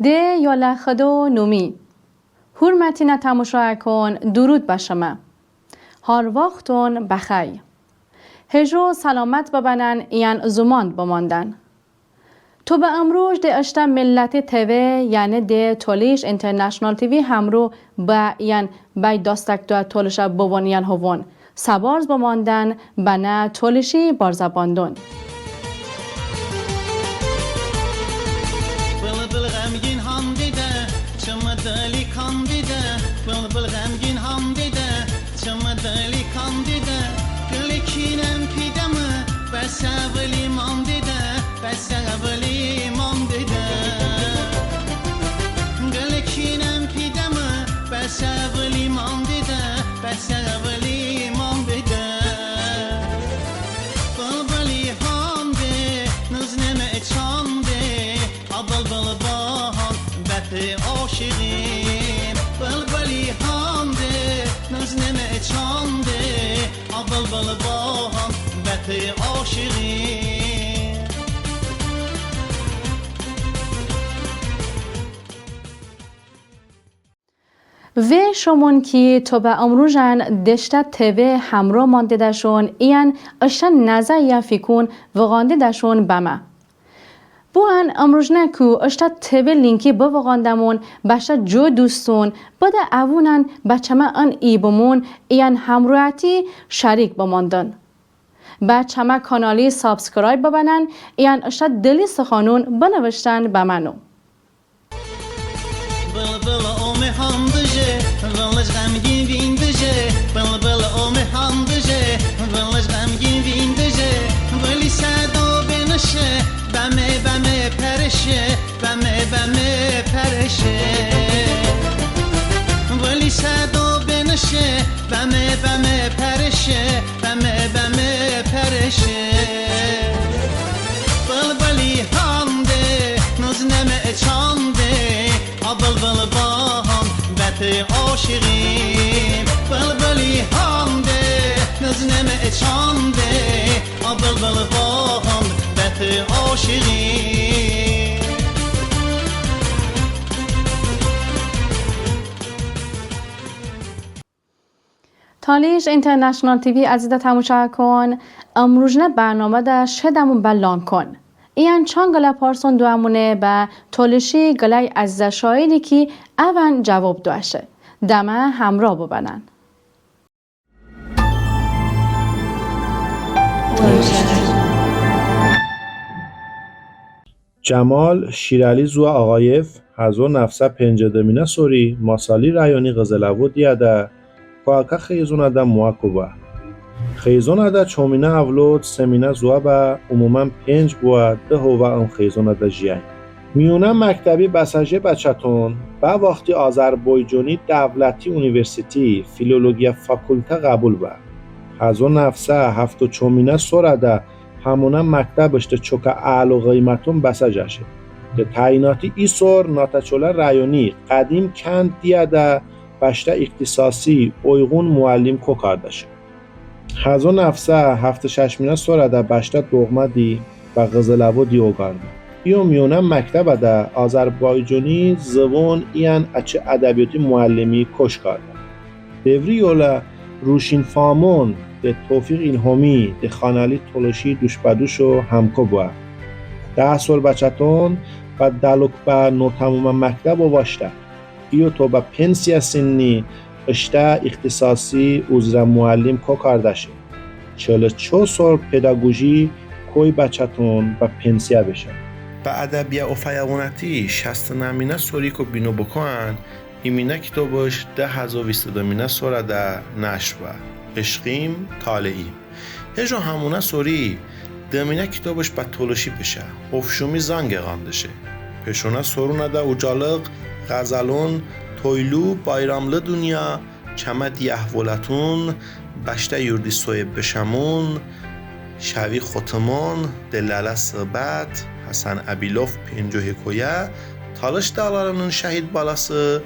ده یا لخدو نومی حرمتی نتماشا کن درود بشمه هر وقتون بخی هجو سلامت ببنن یعن زماند بماندن تو به امروز ده اشتا ملت تیوی یعنی ده تولیش انترنشنال تیوی همرو با یعن بای داستک دو تولش بوان یعن هوون سبارز بماندن بنا تولشی بارزباندون و شمون که تو به امروزن دشت تیوی همراه مانده داشون این اشتن نزه یا فکون وغانده داشون بمه. بوهن امروز نکو اشتا تیوی لینکی بوغاندمون باشتا جو دوستون بده اوونن بچه ما ان ای بمون این همراهتی شریک بماندن. بچه ما کانالی سابسکرایب ببنن این اشتا دلی سخانون بنوشتن بمنو. Vamos غمگین ویندجه بل اوم همدجه vamos غمگین ویندجه ولی صدا بنشه بمه پرشه بمه پرشه ولی صدا بنشه بمه پرشه بمه پرشه بلی همده نزنمه چانده بل باهم عاشقیم بلبلی همده نزنمه چانده بلبل با هم بت عاشقیم تالیش اینترنشنال تیوی عزیزا تماشا کن امروزنه برنامه دا شدمون بلان کن این چند گله پارسون دوامونه به تولشی گله از شایدی که اون جواب دوشه دمه همراه ببنن جمال شیرالی زو آقایف هزو نفسه پنجدمینه سوری ماسالی رایانی غزلوو دیاده کواکا خیزون ده مواکوبه خیزون ده چومینه اولود سمینه زوه به عموما 5 بوه ده هوه ام خیزون ده جیان میونه مکتبی بساجه بچه‌تون با وقتی آذربایجانی دولتی اونیورسیتی فیلولوژی فاکولته قبول به هزو نفسه هفتو چومینه سوره ده همونه مکتبش ده چوکا اعلو قیمتون بساجشه ده تعییناتی ای سور ناتچوله رایانی قدیم کند دیاده بشته اختصاصی اویغون معلم کو کاردشه هزو نفسه هفت ششمینه سوره ده بشته دوغمه دی و غزلوو دی اوگارده ایو میونه مکتب ده آذربایجانی زبون این اچه ادبیاتی معلمی کش کرده دوری یوله روشین فامون ده توفیق ایلهامی ده خانالی تولشی دوش بدوش و همکو بوه 10 سال بچه‌تون و دلوک به نوتموم مکتب و واشته ایو تو به پنسیا سنی اشته اختصاصی عذر معلم کو کاردشه 42 سال پداگوژی کوی بچه‌تون به پنسیا بشه به ادبیه افیاونتی 60 نمینه سوری که بینو بکن ایمینه کتابش 10,020 مینه سوره ده نشر و عشقیم طالعیم هجا همونه سوری دمینه کتابش به تولشی بشه افشومی زنگ غاندشه پشونه سرونه ده اوجالق غزلون تویلو بایرامlı دنیا چمدی احولتون بشته یوردی سویب بشمون شوی ختمون دلاله صحبت حسن ابیلوف پنجو حکویه تالش دالارının şehit balası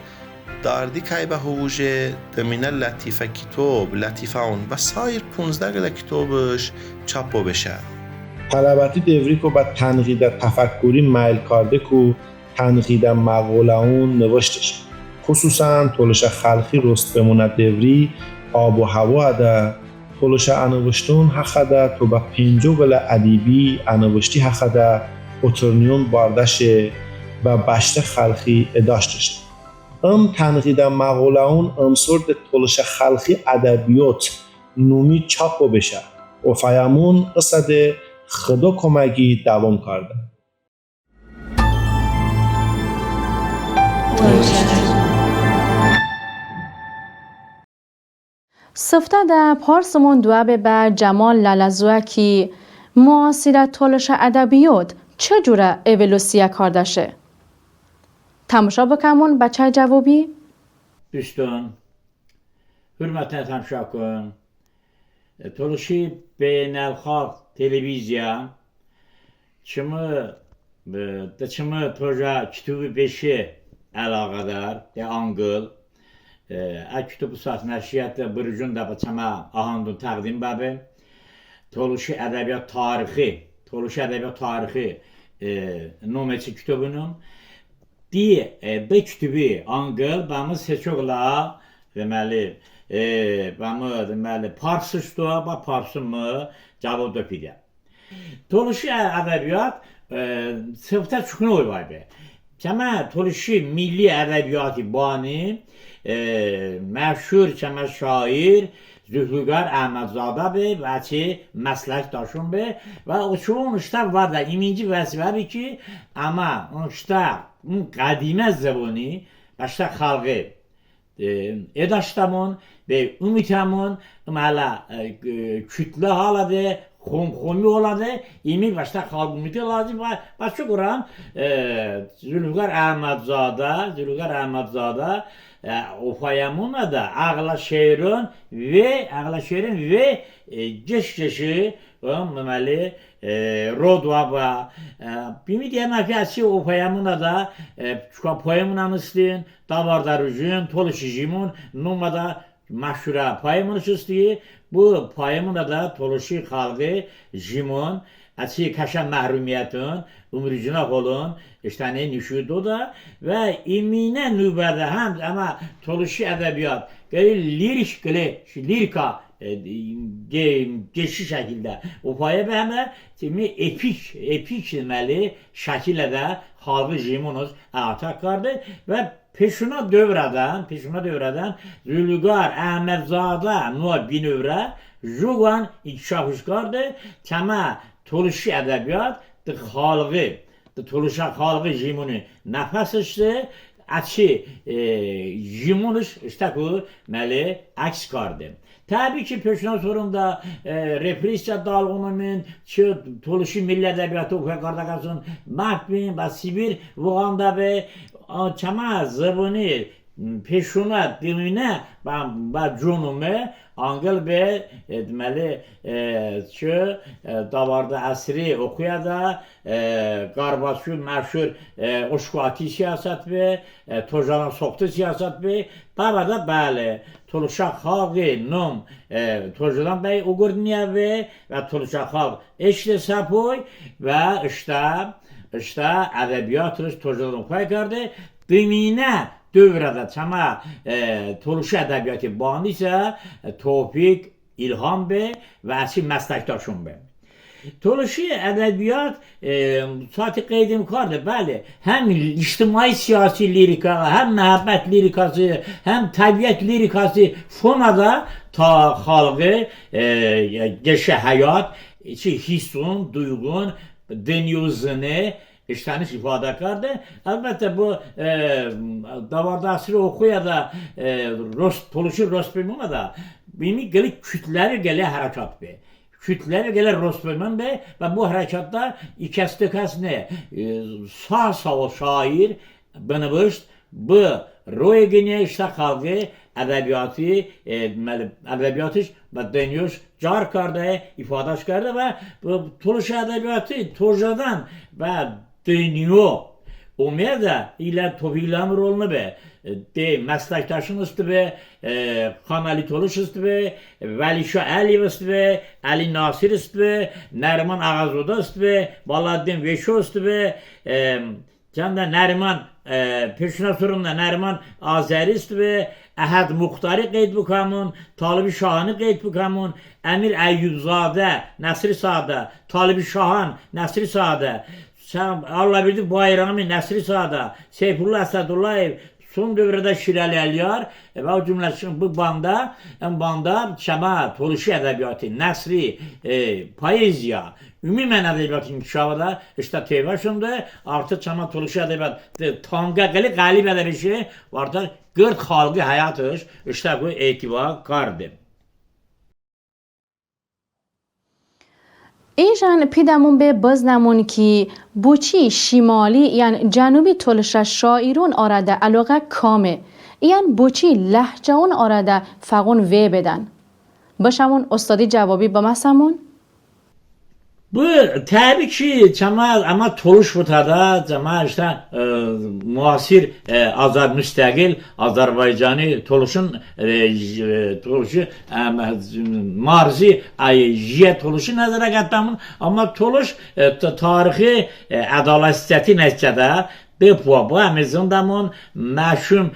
داردی که به هوجه دمینه لطیفه کتاب لطیفه اون و سایر 15 گله کتابش چاپو بشه طلباتی دوری که با تنقید تفکری میل کرده که تنقید مقولهون نوشتش خصوصا تولش خلقی رستم دوری آب و هوا ده تولش انوشتون حق ده تو با پنجو بل ادیبی انوشتی حق ده اترنیون باردشه و بشت خلقی اداشتش تنقید مقولهون امسور ده تولش خلقی ادبیات نومی چاپ بشه و فیامون قصد خدا کمگی دوام کرده سفته در پارسمون دوابه بر جمال لالزوه که معاصرت تولش ادبیات چجوره اولوسیه کردشه؟ تماشا بکمون بچه جوابی؟ دوستان hürmetine tamaşa kın. Toluşi beynelxalq televiziya çımı toja kütübü beşi əlaqədar de angıl kütübü saat nəşriyyatı bürücün da bıçama ahandın təqdim bəbi Toluşi ədəbiyyat tarixi nomeçi kütübünün bu kütübü angıl bəmi seçoqla deməli deməli parsışdı və parsımı cavab döpüdə. Toluşi ədəbiyyat sıfta çıxın oy var be. Kəmə Toluşi milli ədəbiyyatı bani məşhur kəmə şair Zülfüqar Əhmədzadə bey və ki məsləkdaşım bey və onun işte var da ikinci vəzifədir ki amma onun işte qədimə zəbuni başda xalqı edaştamon ve ümitamon mala kütle haladı xomxomi oladı imi başta xalqımıtı lazım var başka kuran Zülfüqar Əhmədzadə Ofayamona da ağla şehrin ve geçişi deməli Rodva və bimi deyəmək ki, Ofayamona da poemunun istəyir, Davardarıcın, Toluşijimun numada məşhura poemunun istəyir. Bu poemuna da Toluşi xalqı jimun Açı kaşa məhrumiyyətin, umricina olun, işte nüşudu da ve imine nüberde hem ama Toluşi edebiyat, lirika geçiş şekilde ufaya bəhmə epik deməli şəkillə də xalqı jimunuz atakardı və peşuna dövrədən Zülfüqar Əhmədzadə binövrə Jugan inkişaf kardı. Kəmə Toluşi edebiyat xalqı Toluşa xalqı jimunu nəfəs işdi. Açı jimunuş işte bu məli əks kardı. Tabii ki peşina sorunda represiya dalğınının Toluşi milli edebiyatı oxuya qalsın Mahbin və Sibir Vuğanda və Kəmə zıbını peşuna dilinə və cunumu Angıl bəy deməli ki davarda əsri oxuya da Qarbaçı məşhur oşkuati siyasət və Tojana soxtu siyasət və davada bəli Toluşa xalqı nom Tojadan bəy uğurniya və Toluşa xalq eşli səpoy və işte ədəbiyyatımız Tojadan oxuya qardı dilinə dövrədə çama Toluşi ədəbiyyatı bani isə Tofiq İlham bəy və Əsi məsləkdaşım bəy. Toluşi ədəbiyyat saati qeydim kardı, bəli, həm ictimai siyasi lirika, həm məhəbbət lirikası, həm təbiət lirikası fonada ta xalqı geçə həyat, hissun, duyğun, dünyuzunu işləniş ifadə kardı. Əlbəttə bu davarda asri oxuya da Toluşi Rostbemona da bimi gəli kütləri gəli hərəkat bəy. Kütləri gəlir Rostbemon bəy və bu hərəkatda ikəs nə? Sağ şair bınıbışt bu royegini işte xalqı ədəbiyyatı və dönüş car kardı, ifadaş kardı və Toluşi ədəbiyyatı Tojadan və dönüyor. Umeda ilə Tofiqləmin rolunu bəy. Məsləkdaşın üstü və Xan Ali Toluş üstü və Vəlişah Əliyev üstü və Əli Nasir üstü və Nəriman Ağazoda üstü və Baladin Veşo üstü və Can da Neriman peşine sorumda Neriman Azerist ve Ahad Muhtari qeyd bukamın, Talibi Şahanı qeyd bukamın, Emir Eyyubzade, Nesri Sade, Talibi Şahan, Nesri Sade, Allah bildi Bayrami, Nesri Sade, Seyfullah Esadullayev, son dövrdə Şirəli Əliyar və o cümləsin bu banda Şəma, Toluşi ədəbiyyatı, nəsri, poeziya, ümumən ədəbiyyatı inkişafı da işte teyvaşındır. Artıq Şəma, Toluşi ədəbiyyatı tanqəqəli qalib ədəbiyyatı artıq 40 xalqı həyatış işte bu etibar qardır. ایشان پیدمون به باز نمون که بوچی شمالی یعنی جنوبی تلش شاعرون آرده علاقه کامه یعنی بوچی لحجه اون آرده فقون وی بدن باشمون استادی جوابی با مسمون Bu tabii ki ama Toluş butada cama işte muasir Azər müstəqil Azərbaycani Toluşun Toluşu marzi jiyə Toluşu nəzərə qətdamın ama Toluş tarixi ədalət nəticədə bu əmizindamın məşhum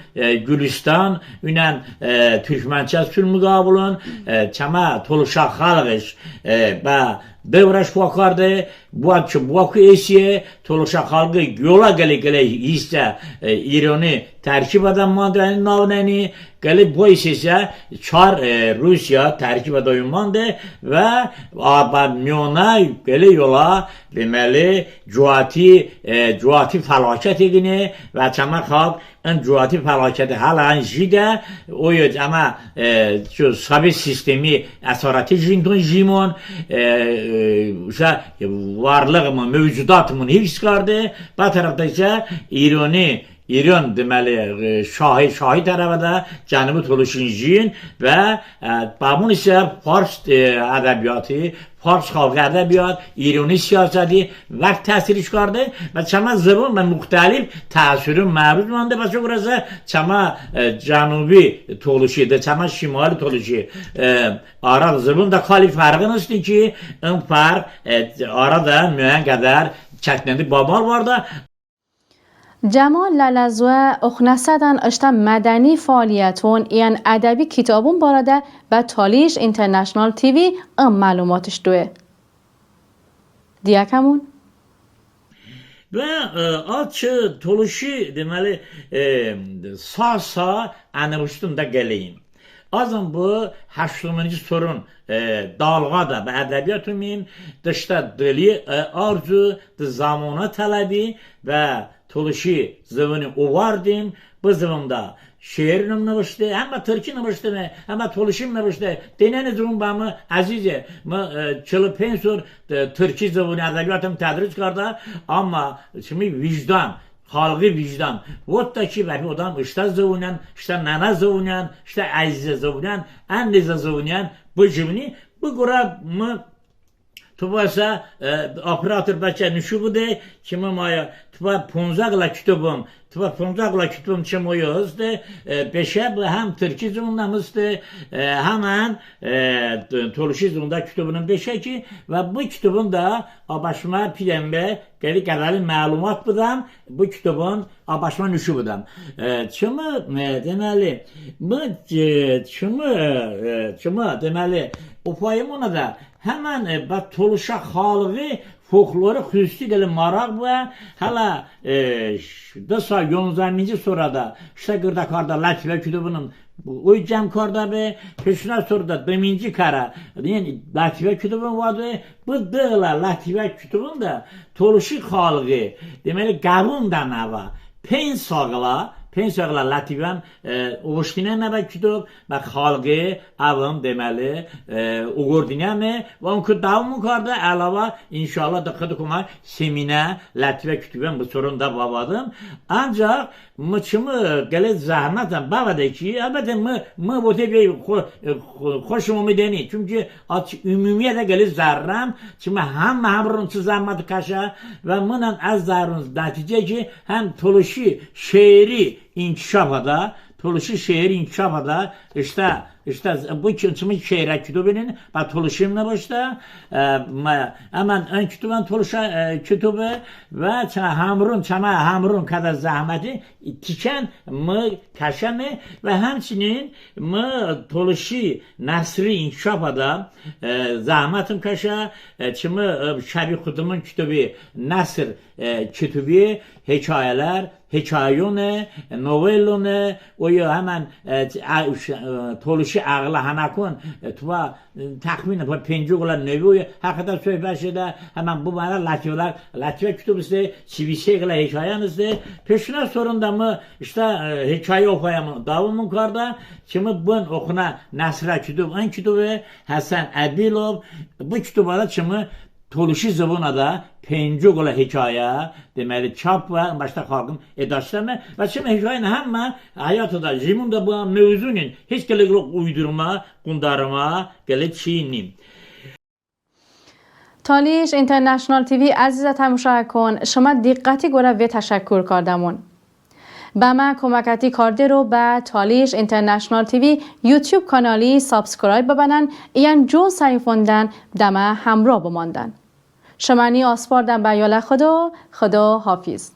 Gülistan ünən Türkmençə sülmüqabulun çama Toluşa xalqış və Devraş vakardı, bu akı esiye, Toluşa xalqı yola gələ hissə İranı tərkib edən maddenin navnəni, gəlib bu isə Çar Rusiya tərkib edəyinmandır və Abamiyona belə yola deməli cuati fəlakət edini və çəmə xalq ən cuati fəlakəti halan jidə o yox ama Sovet sistemi əsarəti jimon varlığımın, mövcudatımın hifz qardı. Bu tərəfdə isə İran deməli şahi tərəfədə Cənubi Toluşinjin və bunun isə Fars ədəbiyyatı, Fars xalqı ədəbiyyat, İrani siyasəti vaxt təsiri çıxardı və çama zıvın və müxtəlif təsirin məruz oldu. Başa burası çama Cənubi Toluşidir, çama Şimali Toluşi. Arada zıvın da xali fərqin üstü ki, ön fərq arada müəyyən qədər çəkləndi babal var da. جمال لالزوه اخنسدن اشتا مدنی فعالیتون این ادبی کتابون بارده و تالیش اینترنشنال تیوی معلوماتش دوه دیگه Və açı Toluşi deməli sağ anırışdığında gələyim. Azın bu 80-ci sorun dalğa da və ədəbiyyat ümum dışda dili arzu, zamana tələbi və Toluşi zıvını uvardım. Bu zıvımda şiirim növüştü, ama Türkçe növüştü, ama Toluşim növüştü. Deneni zıvım bağımı azize, çılı pensur Türkçe zıvını ədəbiyyatım tədris qarda, ama şimdi vicdan, xalqı vicdan. Votta ki, bəli odam işte zıvınan, işte nana zıvınan, işte əzizə zıvınan, ənlizə zıvınan bu cümni, bu qurabımı Tubasa operator bəlkə nüşubudur, kimi maya, tuba ponzaqla kütübüm çim oyuzdur, beşə həm Türkçe zımındamızdır, həmən Toluşi zımında kütübünün beşə ki, və bu kütübün da Abaşma Piyembe qəli məlumat budam, bu kütübün Abaşma nüşubudam. Kimi deməli, bu kimi deməli, o payım ona da hemen Toluşa xalqı folkloru xüsusi gəli maraq və hələ 19-ci surada işte qırdakarda Latifə kütübünün o cəm karda be peşinə surada 20-ci kara yəni Latifə kütübün vardı. Bu dığla Latifə kütübün də Toluşi xalqı deməli qavun da nəva Pensiyaqla Latifəm oğuşdinə nəvə kütüb və xalqı avım deməli uğurdinəmi və onku davımı karda əlavə inşallah dıqqıdı kuma seminə Latifə kütübəm bu sorunda babadım. Ancaq mıçımı gələ zəhmətən babadı ki, əlbəttə mı bu tebi xoşumumu deni. Çünki ümumiyyətə gələ zərrəm, çünki həm məhrunçu zəhməti qaşa və mənən az zərrunuz nəticə ki, həm Toluşi şeiri inkişafada, Toluşi şeir inkişafada işte işte bu kimin şehre kütübünün ve tuluşum ne başta hemen ön kütüben tuluşa kütübü ve hamurun kadar zahmeti tiken mı kaşanı ve hemçinin mı tuluşi nasri inkişafada zahmetim kaşa çimi şabi kutumun kütübü nasr kütübü hikayeler hikayone novellone o ya hemen toluşi ağla hanakon tuva tahminen tuva pencugular nevi hakikaten söyleşede hemen bu bana Latviya kütübüsü sivişegla hikayenizde peşine sorunda mı işte hikaye okuyamı davamın karda kimi bun okuna Nasra kütüb an kütübü Hasan Abilov bu kütübada kimi Toluşi zabunada pencugola hikaye demeli çap ve başta kalkın edaşlama ve şimdi hikayenin hemen hayatıda jimunda bu mevzunun hiç gelecek uydurma, kundarma, gelecek çiğnim. تالیش اینترنشنال تیوی عزیز تماشا کن شما دقتی گوره و تشکر کردمون با ما کمکتی کرده رو به تالیش اینترنشنال تیوی یوتیوب کانالی سابسکرایب ببنن این جو سایفوندن دمه همراه بماندن شمانی آسپاردن به یال خدا حافظ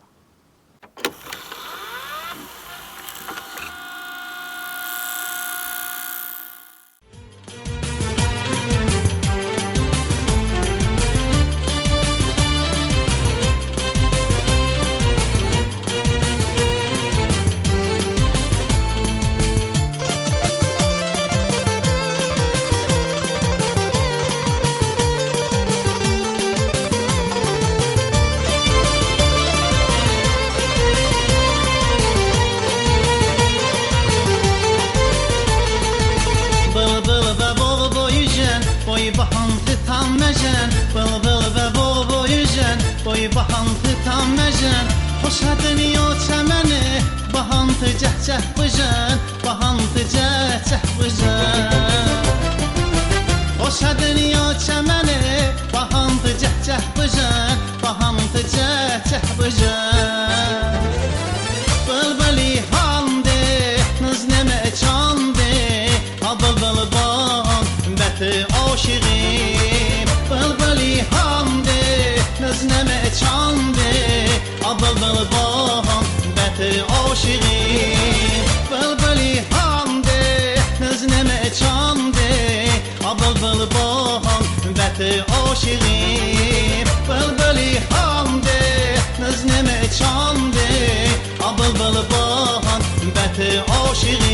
عاشقی